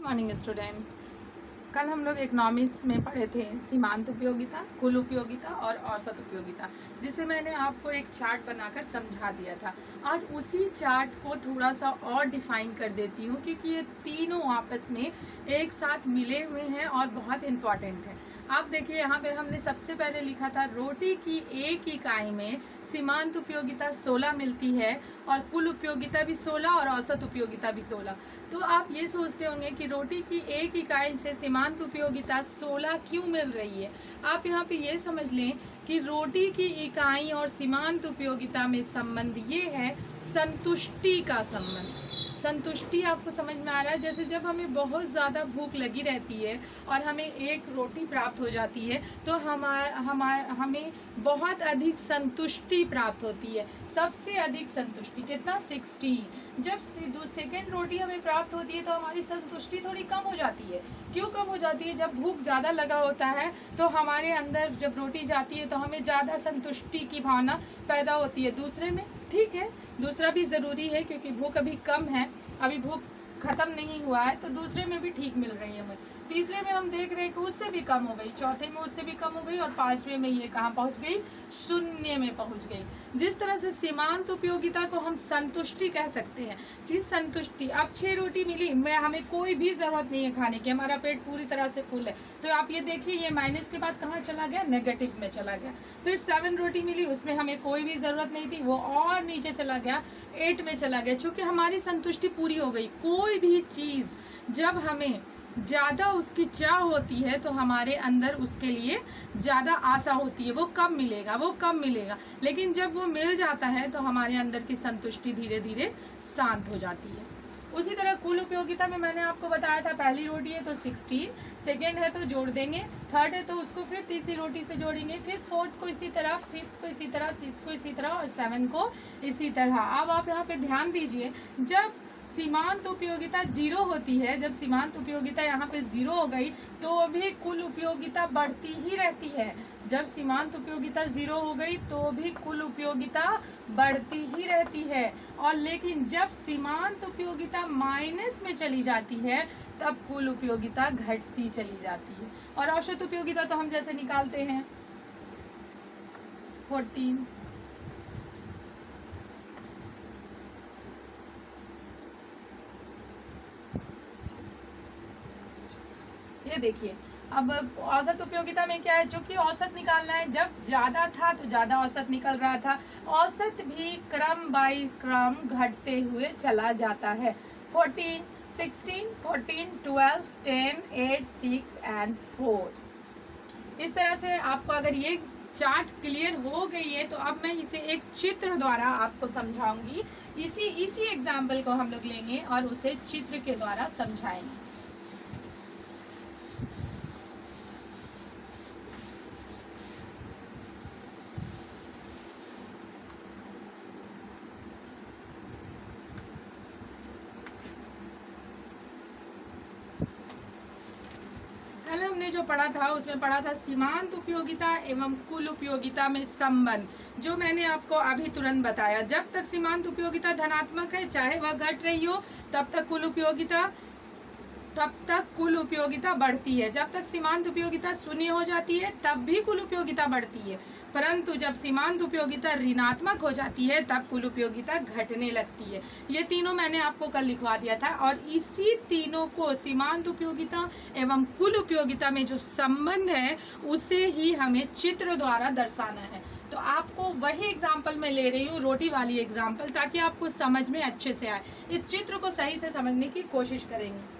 Morning student. कल हम लोग इकोनॉमिक्स में पढ़े थे सीमांत उपयोगिता, कुल उपयोगिता और औसत उपयोगिता, जिसे मैंने आपको एक चार्ट बनाकर समझा दिया था। आज उसी चार्ट को थोड़ा सा और डिफाइन कर देती हूँ, क्योंकि ये तीनों आपस में एक साथ मिले हुए हैं और बहुत इम्पॉर्टेंट है। आप देखिए, यहाँ पे हमने सबसे पहले लिखा था रोटी की एक इकाई में सीमांत उपयोगिता 16 मिलती है और कुल उपयोगिता भी 16 और औसत उपयोगिता भी 16। तो आप ये सोचते होंगे कि रोटी की एक इकाई से सीमांत उपयोगिता 16 क्यों मिल रही है। आप यहाँ पे ये समझ लें कि रोटी की इकाई और सीमांत उपयोगिता में संबंध ये है संतुष्टि का संबंध। संतुष्टि आपको समझ में आ रहा है? जैसे जब हमें बहुत ज़्यादा भूख लगी रहती है और हमें एक रोटी प्राप्त हो जाती है तो हमें बहुत अधिक संतुष्टि प्राप्त होती है। सबसे अधिक संतुष्टि कितना? 16। जब सेकेंड रोटी हमें प्राप्त होती है तो हमारी संतुष्टि थोड़ी कम हो जाती है। क्यों कम हो जाती है? जब भूख ज़्यादा लगा होता है तो हमारे अंदर जब रोटी जाती है तो हमें ज़्यादा संतुष्टि की भावना पैदा होती है। दूसरे में ठीक है, दूसरा भी ज़रूरी है क्योंकि भूख अभी कम है, अभी भूख ख़त्म नहीं हुआ है, तो दूसरे में भी ठीक मिल रही है हमें। तीसरे में हम देख रहे हैं कि उससे भी कम हो गई, चौथे में उससे भी कम हो गई और पांचवे में ये कहाँ पहुंच गई? शून्य में पहुंच गई। जिस तरह से सीमांत उपयोगिता को हम संतुष्टि कह सकते हैं। जिस संतुष्टि, अब 6 रोटी मिली, मैं हमें कोई भी ज़रूरत नहीं है खाने की, हमारा पेट पूरी तरह से फुल है। तो आप ये देखिए, ये माइनस के बाद कहाँ चला गया? नेगेटिव में चला गया। फिर 7 रोटी मिली, उसमें हमें कोई भी ज़रूरत नहीं थी, वो और नीचे चला गया, 8 में चला गया। चूँकि हमारी संतुष्टि पूरी हो गई। कोई भी चीज़ जब हमें ज़्यादा उसकी चाह होती है तो हमारे अंदर उसके लिए ज़्यादा आशा होती है, वो कब मिलेगा, वो कब मिलेगा। लेकिन जब वो मिल जाता है तो हमारे अंदर की संतुष्टि धीरे धीरे शांत हो जाती है। उसी तरह कुल उपयोगिता में मैंने आपको बताया था, पहली रोटी है तो 16, सेकेंड है तो जोड़ देंगे, थर्ड है तो उसको फिर तीसरी रोटी से जोड़ेंगे, फिर फोर्थ को इसी तरह, फिफ्थ को इसी तरह, सिक्स को इसी तरह और 7 को इसी तरह। अब आप यहाँ पे ध्यान दीजिए, जब सीमांत उपयोगिता 0 होती है, जब सीमांत उपयोगिता यहाँ पे 0 हो गई तो भी कुल उपयोगिता बढ़ती ही रहती है। जब सीमांत उपयोगिता 0 हो गई तो भी कुल उपयोगिता बढ़ती ही रहती है। और लेकिन जब सीमांत उपयोगिता माइनस में चली जाती है तब कुल उपयोगिता घटती चली जाती है। और औसत उपयोगिता तो हम जैसे निकालते हैं 14। ये देखिए, अब औसत उपयोगिता में क्या है, चूंकि औसत निकालना है, जब ज्यादा था तो ज्यादा औसत निकल रहा था, औसत भी क्रम बाई क्रम घटते हुए चला जाता है। 14, 16, 14, 12, 10, 8, 6 एंड 4। इस तरह से आपको अगर ये चार्ट क्लियर हो गई है तो अब मैं इसे एक चित्र द्वारा आपको समझाऊंगी। इसी एग्जाम्पल को हम लोग लेंगे और उसे चित्र के द्वारा समझाएंगे। कल हमने जो पढ़ा था उसमें पढ़ा था सीमांत उपयोगिता एवं कुल उपयोगिता में संबंध, जो मैंने आपको अभी तुरंत बताया। जब तक सीमांत उपयोगिता धनात्मक है, चाहे वह घट रही हो, तब तक कुल उपयोगिता बढ़ती है। जब तक सीमांत उपयोगिता शून्य हो जाती है तब भी कुल उपयोगिता बढ़ती है, परंतु जब सीमांत उपयोगिता ऋणात्मक हो जाती है तब कुल उपयोगिता घटने लगती है। ये तीनों मैंने आपको कल लिखवा दिया था और इसी तीनों को, सीमांत उपयोगिता एवं कुल उपयोगिता में जो संबंध है उसे ही हमें चित्र द्वारा दर्शाना है। तो आपको वही एग्जाम्पल मैं ले रही हूँ, रोटी वाली एग्जाम्पल, ताकि आपको समझ में अच्छे से आए। इस चित्र को सही से समझने की कोशिश करेंगे।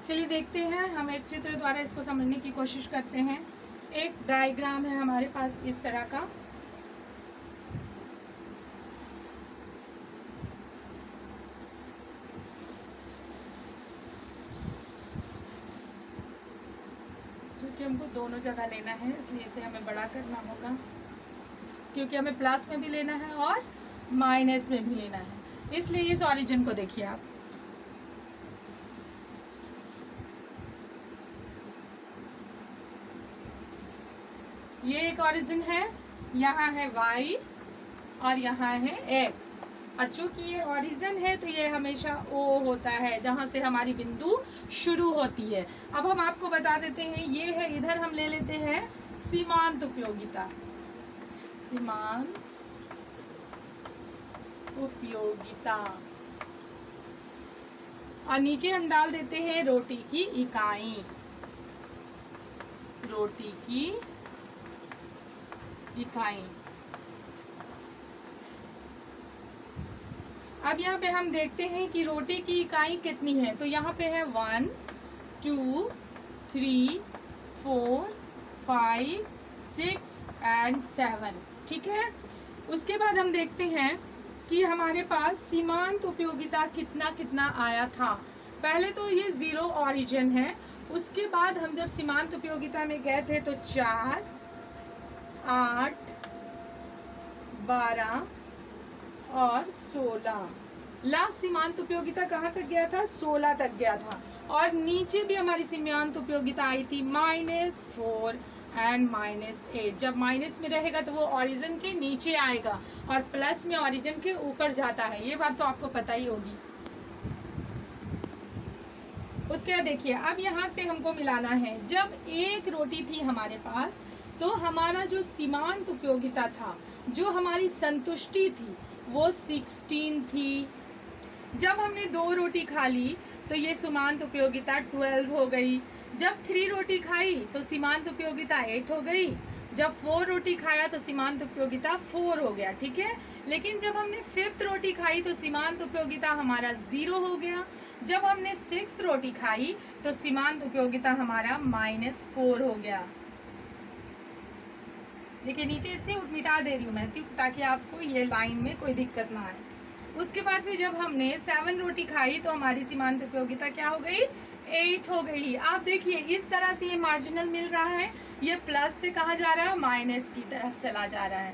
चलिए देखते हैं, हम एक चित्र द्वारा इसको समझने की कोशिश करते हैं। एक डायग्राम है हमारे पास इस तरह का। क्योंकि हमको दोनों जगह लेना है इसलिए इसे हमें बड़ा करना होगा, क्योंकि हमें प्लस में भी लेना है और माइनस में भी लेना है। इसलिए इस ऑरिजिन को देखिए आप, ये एक ऑरिजिन है, यहाँ है y और यहाँ है x, और चूंकि ये ऑरिजिन है तो ये हमेशा O होता है जहाँ से हमारी बिंदु शुरू होती है। अब हम आपको बता देते हैं, ये है, इधर हम ले लेते हैं सीमांत उपयोगिता, सीमांत उपयोगिता, और नीचे हम डाल देते हैं रोटी की इकाई, रोटी की इकाई। अब यहाँ पे हम देखते हैं कि रोटी की इकाई कितनी है, तो यहाँ पे है 1 2 3 4 5 6 एंड 7, ठीक है। उसके बाद हम देखते हैं कि हमारे पास सीमांत उपयोगिता कितना कितना आया था। पहले तो ये 0 ऑरिजिन है, उसके बाद हम जब सीमांत उपयोगिता में गए थे तो 4 8 12 और 16, लास्ट सीमांत उपयोगिता कहाँ तक गया था, 16 तक गया था। और नीचे भी हमारी सीमांत उपयोगिता आई थी -4 एंड -8। जब माइनस में रहेगा तो वो ऑरिजिन के नीचे आएगा और प्लस में ऑरिजिन के ऊपर जाता है, ये बात तो आपको पता ही होगी। उसके बाद देखिए, अब यहाँ से हमको मिलाना है, जब एक रोटी थी हमारे पास तो हमारा जो सीमांत उपयोगिता था, जो हमारी संतुष्टि थी, वो 16 थी। जब हमने 2 रोटी खा ली तो ये सीमांत उपयोगिता 12 हो गई। जब 3 रोटी खाई तो सीमांत उपयोगिता 8 हो गई। जब 4 रोटी खाया तो सीमांत उपयोगिता 4 हो गया, ठीक है। लेकिन जब हमने 5th रोटी खाई तो सीमांत उपयोगिता हमारा 0 हो गया। जब हमने 6 रोटी खाई तो सीमांत उपयोगिता हमारा -4 हो गया। देखिए नीचे इससे मिटा दे रही हूँ मैं, ताकि आपको ये लाइन में कोई दिक्कत ना आए। उसके बाद फिर जब हमने 7 रोटी खाई तो हमारी सीमांत उपयोगिता क्या हो गई, 8 हो गई। आप देखिए इस तरह से ये मार्जिनल मिल रहा है, ये प्लस से कहाँ जा रहा है, माइनस की तरफ चला जा रहा है।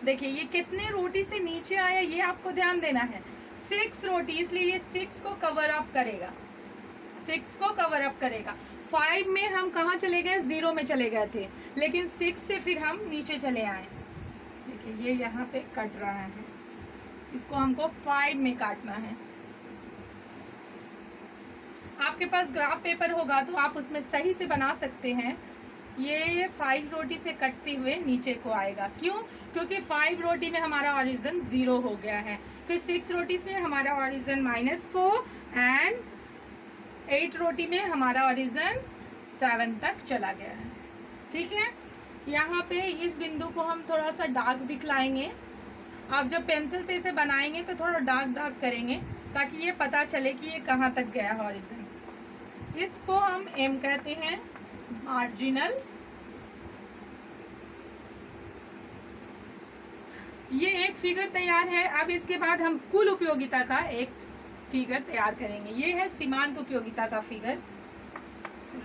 देखिए ये कितने रोटी से नीचे आया, ये आपको ध्यान देना है, 6 रोटी, इसलिए ये 6 को कवर अप करेगा, 6 को कवर अप करेगा। 5 में हम कहाँ चले गए, 0 में चले गए थे, लेकिन 6 से फिर हम नीचे चले आए। देखिए ये यहाँ पे कट रहा है, इसको हमको 5 में काटना है। आपके पास ग्राफ पेपर होगा तो आप उसमें सही से बना सकते हैं। ये 5 रोटी से कटते हुए नीचे को आएगा, क्यों, क्योंकि 5 रोटी में हमारा ऑरिजिन 0 हो गया है। फिर 6 रोटी से हमारा ऑरिजिन -4 एंड 8 रोटी में हमारा ऑरिजिन 7 तक चला गया है, ठीक है। यहाँ पे इस बिंदु को हम थोड़ा सा डार्क दिखलाएंगे। आप जब पेंसिल से इसे बनाएंगे तो थोड़ा डार्क डार्क करेंगे ताकि ये पता चले कि ये कहाँ तक गया है ऑरिजिन। इसको हम M कहते हैं, मार्जिनल। ये एक फिगर तैयार है। अब इसके बाद हम कुल उपयोगिता का एक फिगर तैयार करेंगे। ये है सीमांत उपयोगिता का फिगर,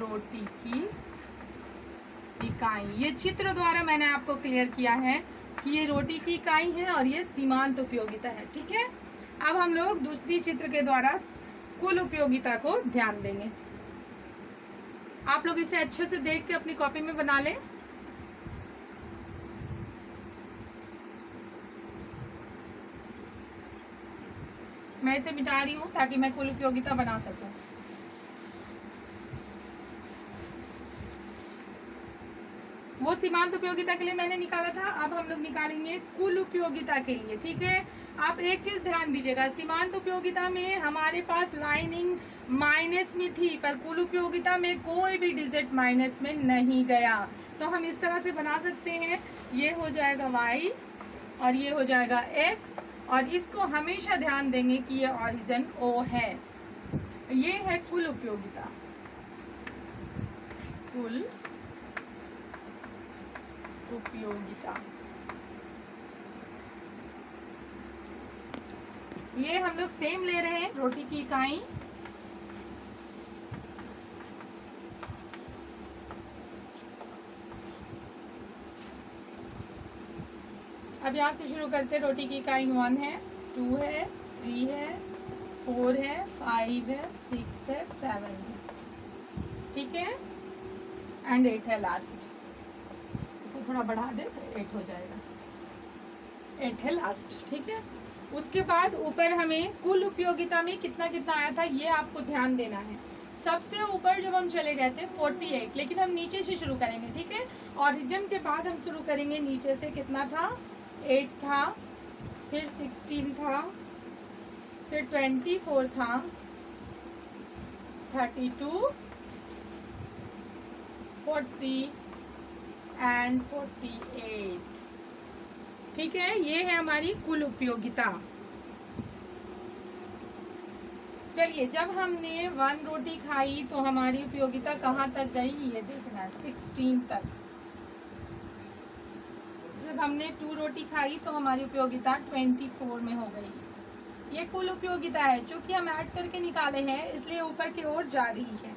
रोटी की इकाई। ये चित्र द्वारा मैंने आपको क्लियर किया है कि ये रोटी की इकाई है और ये सीमांत उपयोगिता है, ठीक है। अब हम लोग दूसरी चित्र के द्वारा कुल उपयोगिता को ध्यान देंगे। आप लोग इसे अच्छे से देख के अपनी कॉपी में बना लें। मैं इसे मिटा रही हूँ ताकि मैं कुल उपयोगिता बना सकूं। वो सीमांत उपयोगिता के लिए मैंने निकाला था, अब हम लोग निकालेंगे कुल उपयोगिता के लिए, ठीक है। आप एक चीज ध्यान दीजिएगा, सीमांत उपयोगिता में हमारे पास लाइनिंग माइनस में थी, पर कुल उपयोगिता में कोई भी डिजिट माइनस में नहीं गया। तो हम इस तरह से बना सकते हैं, ये हो जाएगा y और ये हो जाएगा x, और इसको हमेशा ध्यान देंगे कि ये ऑरिजिन O है। ये है कुल उपयोगिता, कुल उपयोगिता। ये हम लोग सेम ले रहे हैं, रोटी की इकाई। अब यहाँ से शुरू करते हैं। रोटी की इकाई 1 है, 2 है, 3 है, 4 है, 5 है, 6 है, 7 है, ठीक है, एंड 8 है लास्ट। इसको थोड़ा बढ़ा दे तो 8 हो जाएगा, 8 है लास्ट, ठीक है। उसके बाद ऊपर हमें कुल उपयोगिता में कितना कितना आया था ये आपको ध्यान देना है। सबसे ऊपर जब हम चले गए थे 48, लेकिन हम नीचे से शुरू करेंगे, ठीक है। ऑरिजिन के बाद हम शुरू करेंगे नीचे से। कितना था? 8 था, फिर 16 था, फिर 24 था, 32, 40 एंड 48, ठीक है। ये है हमारी कुल उपयोगिता। चलिए, जब हमने 1 रोटी खाई तो हमारी उपयोगिता कहाँ तक गई ये देखना है, 16 तक। जब हमने 2 रोटी खाई तो हमारी उपयोगिता 24 में हो गई। ये कुल उपयोगिता है, चूंकि हम ऐड करके निकाले हैं इसलिए ऊपर की ओर जा रही है।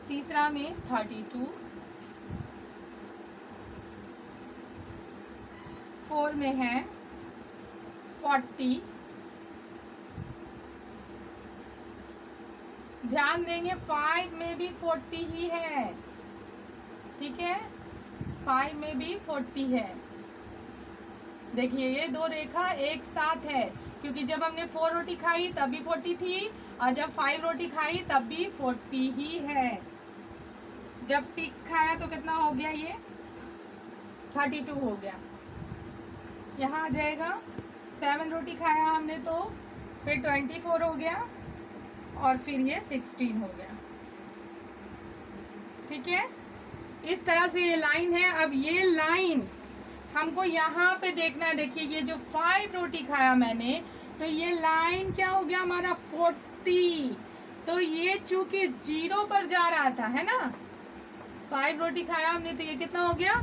तीसरा में 32, 4 में है 40, ध्यान देंगे 5 में भी 40 ही है, ठीक है, 5 में भी 40 है। देखिए ये दो रेखा एक साथ है, क्योंकि जब हमने 4 रोटी खाई तब भी 40 थी, और जब 5 रोटी खाई तब भी 40 ही है। जब 6 खाया तो कितना हो गया, ये 32 हो गया। यहाँ आ जाएगा 7 रोटी खाया हमने तो फिर 24 हो गया, और फिर ये 16 हो गया, ठीक है। इस तरह से ये लाइन है। अब ये लाइन हमको यहाँ पे देखना है। देखिए ये जो 5 रोटी खाया मैंने, तो ये लाइन क्या हो गया हमारा 40, तो ये चूंकि 0 पर जा रहा था, है ना, 5 रोटी खाया हमने तो ये कितना हो गया,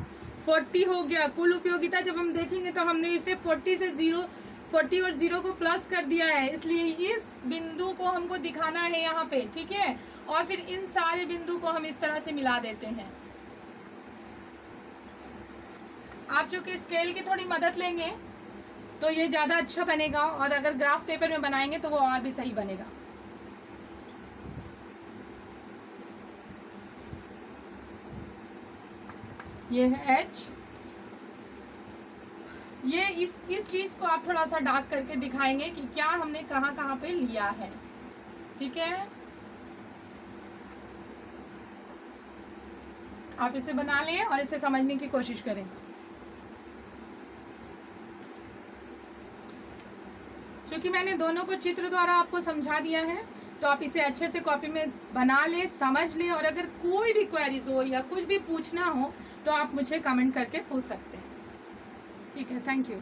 40 हो गया। कुल उपयोगिता जब हम देखेंगे तो हमने इसे 40 से 40 और 0 को प्लस कर दिया है, इसलिए इस बिंदु को हमको दिखाना है यहाँ पे, ठीक है। और फिर इन सारे बिंदु को हम इस तरह से मिला देते हैं। आप चूंकि स्केल की थोड़ी मदद लेंगे तो ये ज़्यादा अच्छा बनेगा, और अगर ग्राफ पेपर में बनाएंगे तो वो और भी सही बनेगा। ये है H। ये इस चीज़ को आप थोड़ा सा डार्क करके दिखाएंगे कि क्या हमने कहाँ कहाँ पे लिया है, ठीक है। आप इसे बना लें और इसे समझने की कोशिश करें। क्योंकि मैंने दोनों को चित्र द्वारा आपको समझा दिया है, तो आप इसे अच्छे से कॉपी में बना लें, समझ लें, और अगर कोई भी क्वेरीज हो या कुछ भी पूछना हो तो आप मुझे कमेंट करके पूछ सकते हैं, ठीक है। Thank you.